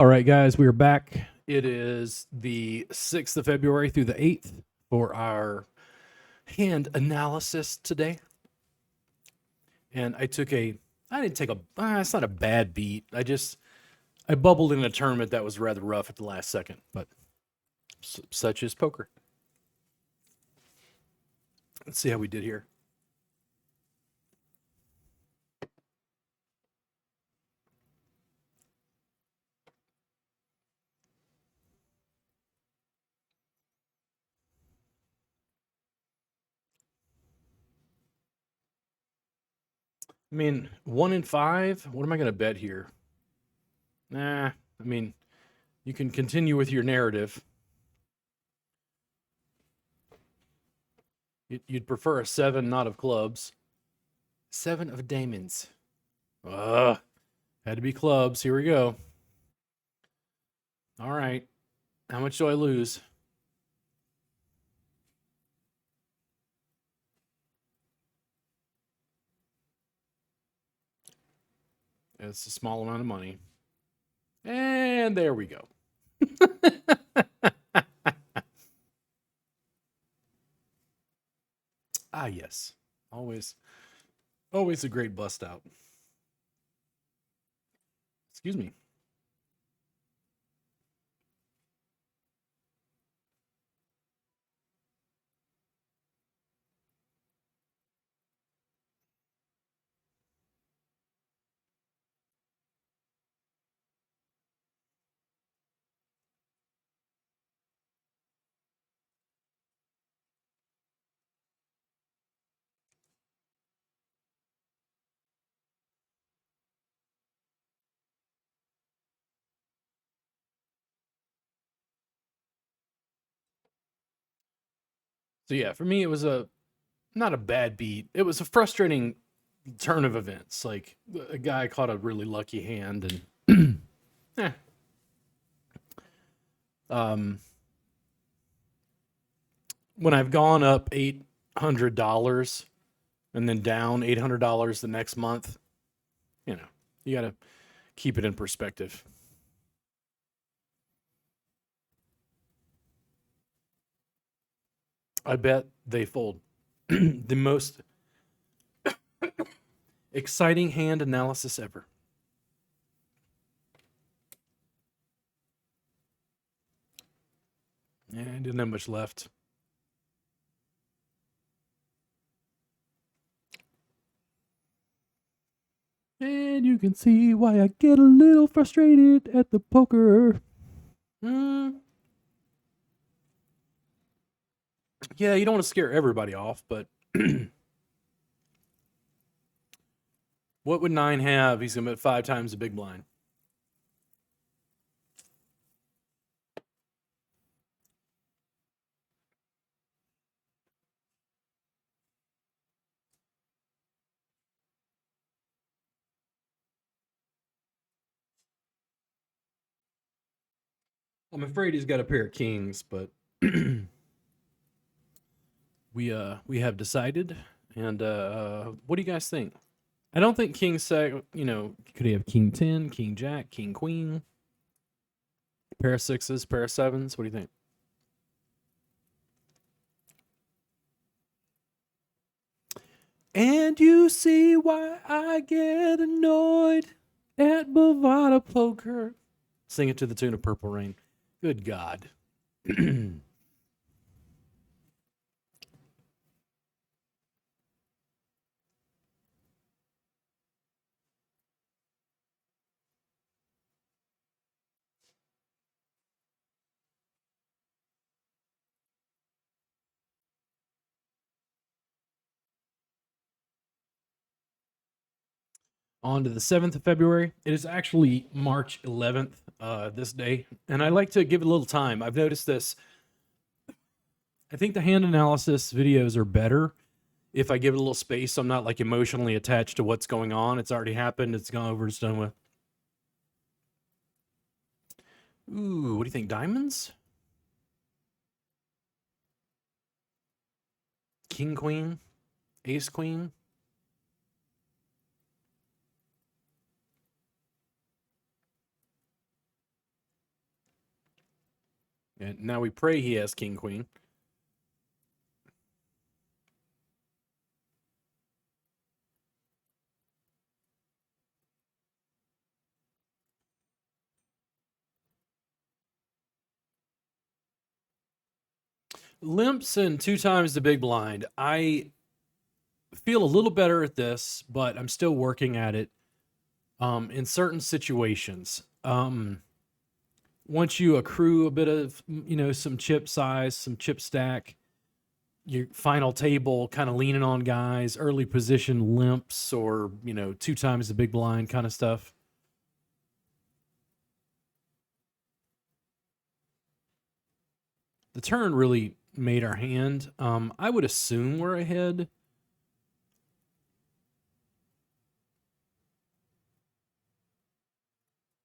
All right, guys, we are back. It is the 6th of February through the 8th for our hand analysis today. And I didn't take it's not a bad beat. I bubbled in a tournament that was rather rough at the last second, but such is poker. Let's see how we did here. I mean, 1 in 5. What am I going to bet here? I mean, you can continue with your narrative. You'd prefer a 7, not of clubs. 7 of diamonds. Had to be clubs. Here we go. All right. How much do I lose? It's a small amount of money. And there we go. Yes. Always a great bust out. Excuse me. So yeah, for me it was not a bad beat. It was a frustrating turn of events. Like a guy caught a really lucky hand and when I've gone up $800 and then down $800 the next month, you got to keep it in perspective. I bet they fold. The most exciting hand analysis ever. Yeah, I didn't have much left. And you can see why I get a little frustrated at the poker. Yeah, you don't want to scare everybody off, but what would 9 have? He's going to bet 5 times the big blind. I'm afraid he's got a pair of kings, but we have decided. And what do you guys think? I don't think king sec. Could he have king 10, king jack, king queen, pair of 6s, pair of 7s? What do you think? And you see why I get annoyed at Bovada poker. Sing it to the tune of Purple Rain. Good God. On to the 7th of February. It is actually March 11th, this day. And I like to give it a little time. I've noticed this. I think the hand analysis videos are better if I give it a little space. So I'm not like emotionally attached to what's going on. It's already happened. It's gone over. It's done with. Ooh, what do you think? Diamonds? King, queen? Ace, queen? And now we pray he has king, queen. Limps and 2 times the big blind. I feel a little better at this, but I'm still working at it. In certain situations, once you accrue a bit of, some chip size, some chip stack, your final table kind of leaning on guys, early position limps, or 2 times the big blind kind of stuff. The turn really made our hand. I would assume we're ahead.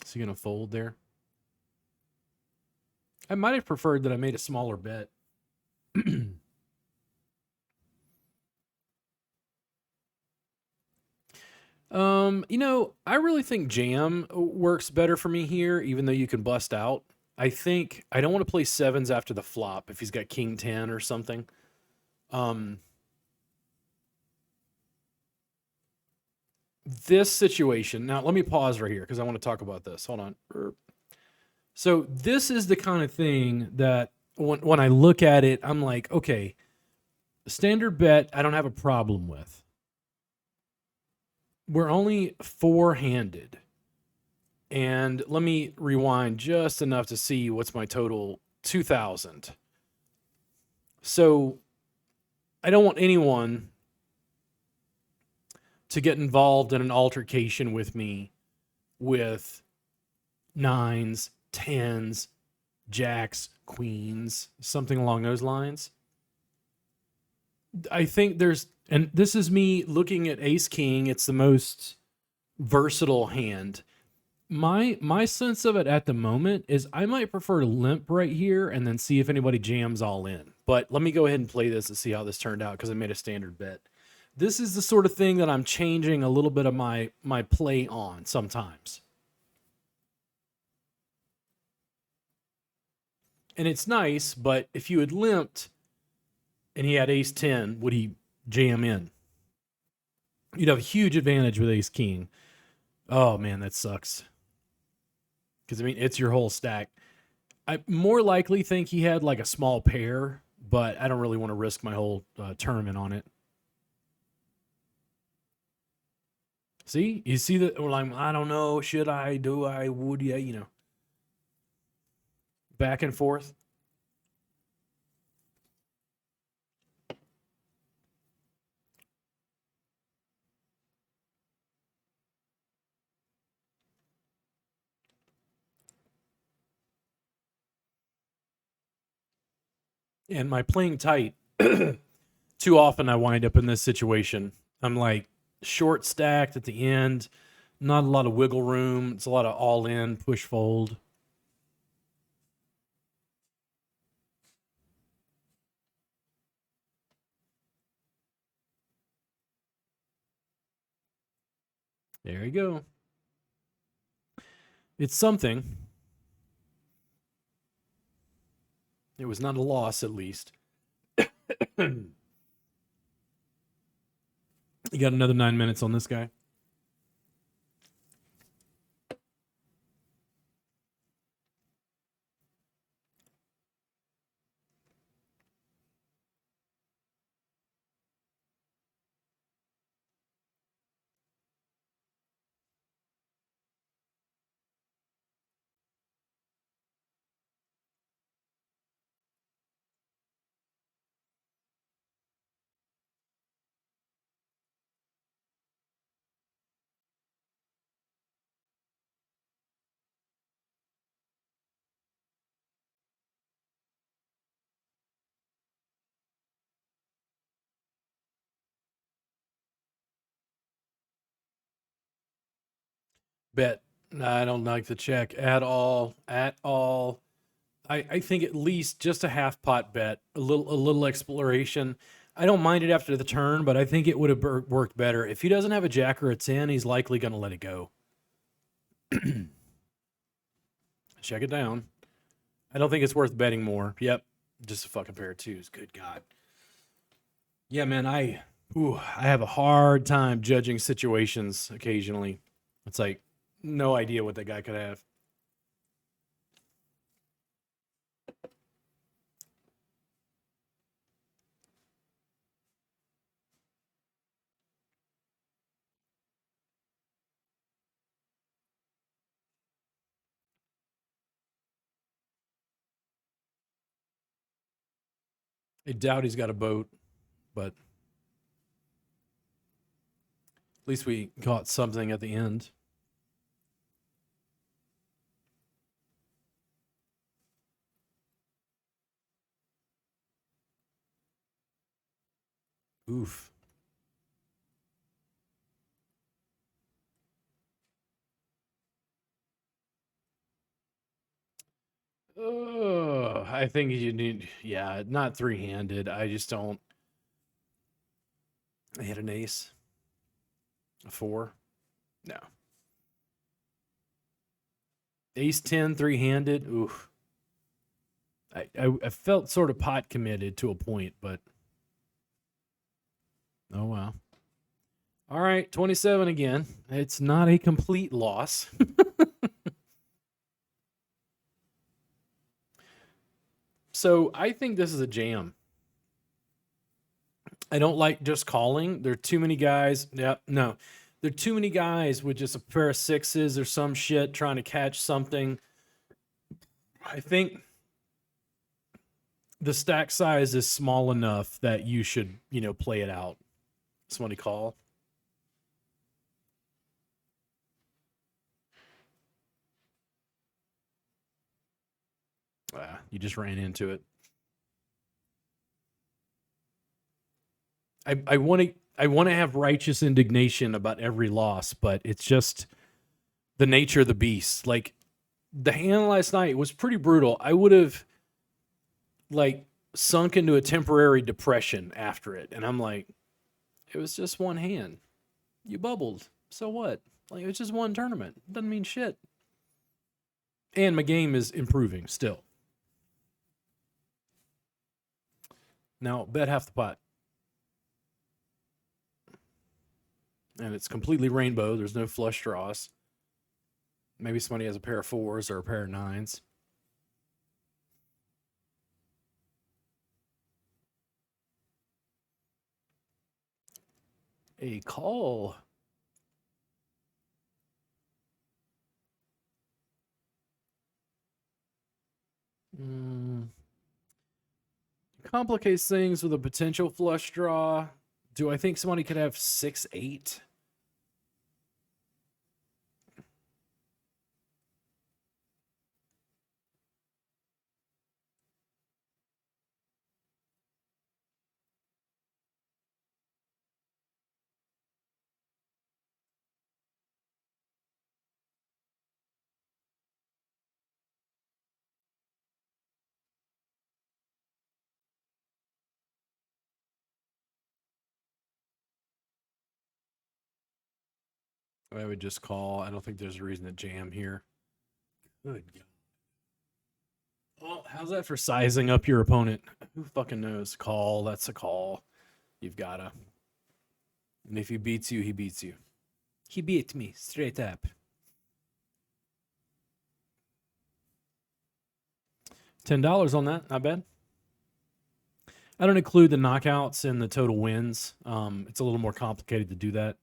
Is he gonna fold there? I might have preferred that I made a smaller bet. I really think jam works better for me here, even though you can bust out. I think I don't want to play sevens after the flop if he's got king 10 or something. This situation, now let me pause right here because I want to talk about this. Hold on. So this is the kind of thing that when I look at it, I'm like, okay, standard bet, I don't have a problem with. We're only four-handed. And let me rewind just enough to see what's my total. 2,000. So I don't want anyone to get involved in an altercation with me with nines, tens, jacks, queens, something along those lines. I think and this is me looking at ace king. It's the most versatile hand. My sense of it at the moment is I might prefer to limp right here and then see if anybody jams all in. But let me go ahead and play this and see how this turned out because I made a standard bet. This is the sort of thing that I'm changing a little bit of my play on sometimes. And it's nice, but if you had limped and he had ace 10, would he jam in? You'd have a huge advantage with ace king. Oh, man, that sucks. Because, it's your whole stack. I more likely think he had like a small pair, but I don't really want to risk my whole tournament on it. See? You see that? We're like, I don't know. Should I? Do I? Would you? Back and forth. And my playing tight, too often I wind up in this situation. I'm like short stacked at the end, not a lot of wiggle room. It's a lot of all in, push fold. There you go. It's something. It was not a loss, at least. You got another 9 minutes on this guy. Bet. I don't like the check at all. At all. I think at least just a half pot bet, a little exploration. I don't mind it after the turn, but I think it would have worked better. If he doesn't have a jack or a 10, he's likely going to let it go. Check it down. I don't think it's worth betting more. Yep. Just a fucking pair of twos. Good God. Yeah, man, I have a hard time judging situations occasionally. It's like no idea what that guy could have. I doubt he's got a boat, but at least we caught something at the end. Oof. I think you need, yeah, not three-handed. I just don't. I hit an ace, a four. No, ace 10 three-handed. Oof. I felt sort of pot committed to a point, but oh wow. All right, 27 again. It's not a complete loss. So I think this is a jam. I don't like just calling. There are too many guys. Yeah, no. There are too many guys with just a pair of sixes or some shit trying to catch something. I think the stack size is small enough that you should, play it out. Somebody call. You just ran into it. I want to have righteous indignation about every loss, but it's just the nature of the beast. Like the hand last night was pretty brutal. I would have like sunk into a temporary depression after it, and I'm like, it was just one hand. You bubbled. So what? Like it was just one tournament. Doesn't mean shit. And my game is improving still. Now bet half the pot. And it's completely rainbow. There's no flush draws. Maybe somebody has a pair of fours or a pair of nines. A call. Complicates things with a potential flush draw. Do I think somebody could have 6-8? I would just call. I don't think there's a reason to jam here. Good God. Well, how's that for sizing up your opponent? Who fucking knows? Call. That's a call. You've gotta. And if he beats you, he beats you. He beat me straight up. $10 on that. Not bad. I don't include the knockouts in the total wins. It's a little more complicated to do that.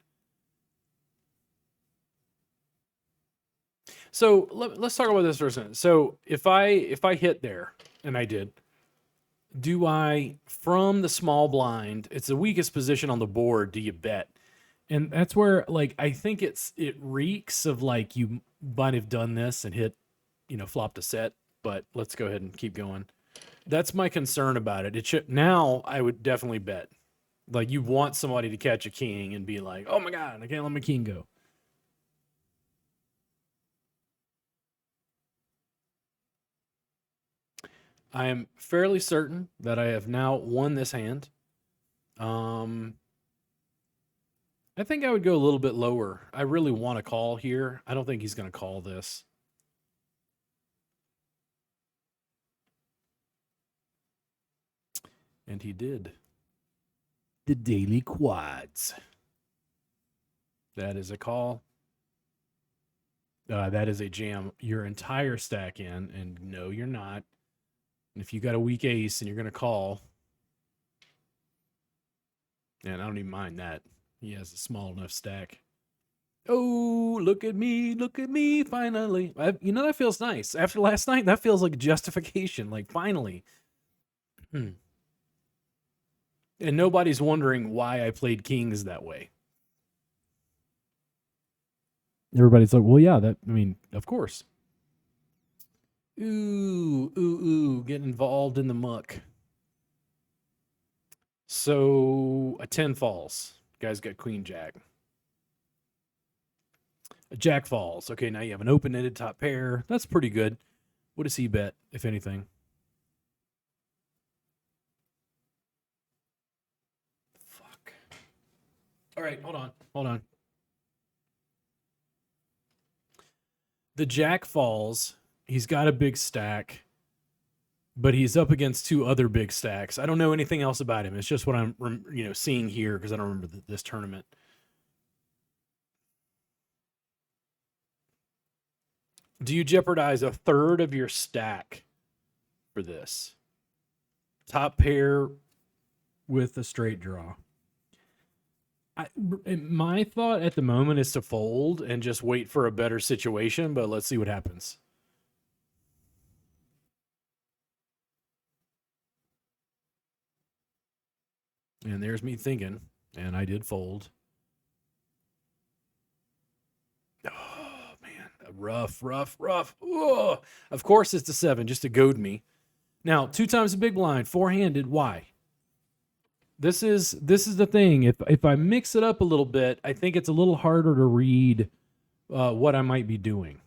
So let's talk about this for a second. So if I hit there, and I did, do I, from the small blind, it's the weakest position on the board, do you bet? And that's where, like, I think it reeks of like you might have done this and hit, flopped a set. But let's go ahead and keep going. That's my concern about it. It should, now I would definitely bet. Like you want somebody to catch a king and be like, oh my God, I can't let my king go. I am fairly certain that I have now won this hand. I think I would go a little bit lower. I really want to call here. I don't think he's going to call this. And he did. The daily quads. That is a call. That is a jam your entire stack in, and no, you're not. And if you got a weak ace and you're going to call, and I don't even mind that. He has a small enough stack. Oh, look at me, finally. That feels nice. After last night, that feels like justification, like finally. And nobody's wondering why I played kings that way. Everybody's like, well, yeah, of course. Ooh, getting involved in the muck. So a 10 falls. Guy's got queen jack. A jack falls. Okay, now you have an open-ended top pair. That's pretty good. What does he bet, if anything? Fuck. All right, hold on. The jack falls. He's got a big stack, but he's up against two other big stacks. I don't know anything else about him. It's just what I'm, seeing here because I don't remember this tournament. Do you jeopardize a third of your stack for this? Top pair with a straight draw. My thought at the moment is to fold and just wait for a better situation, but let's see what happens. And there's me thinking, and I did fold. Oh, man. Rough. Oh, of course it's the 7, just to goad me. Now, 2 times the big blind, 4-handed. Why? This is the thing. If I mix it up a little bit, I think it's a little harder to read what I might be doing.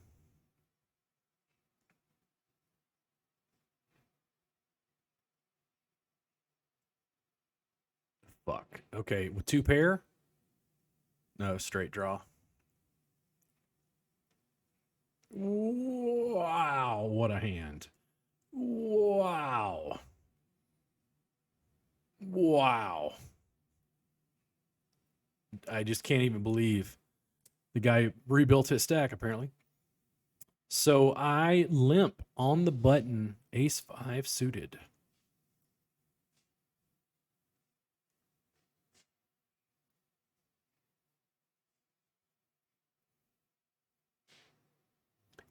Fuck. Okay, with 2 pair? No, straight draw. Wow, what a hand. Wow. I just can't even believe the guy rebuilt his stack, apparently. So I limp on the button, ace 5 suited.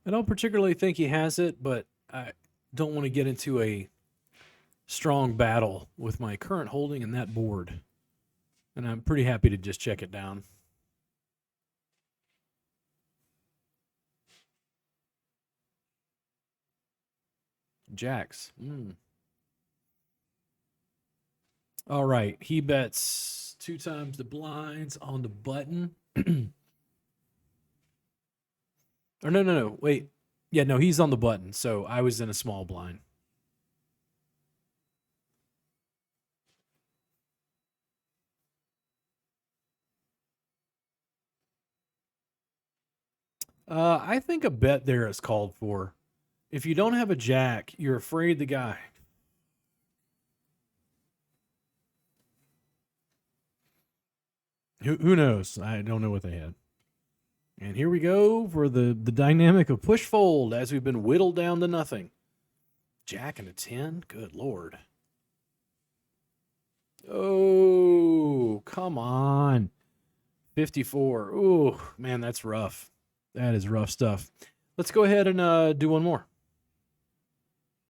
I don't particularly think he has it, but I don't want to get into a strong battle with my current holding in that board. And I'm pretty happy to just check it down. Jacks. All right. He bets 2 times the blinds on the button. Or no. Wait. Yeah, no, he's on the button. So I was in a small blind. I think a bet there is called for. If you don't have a jack, you're afraid the guy. Who knows? I don't know what they had. And here we go for the dynamic of push fold as we've been whittled down to nothing. Jack and a 10? Good Lord. Oh, come on. 54. Ooh, man, that's rough. That is rough stuff. Let's go ahead and do one more.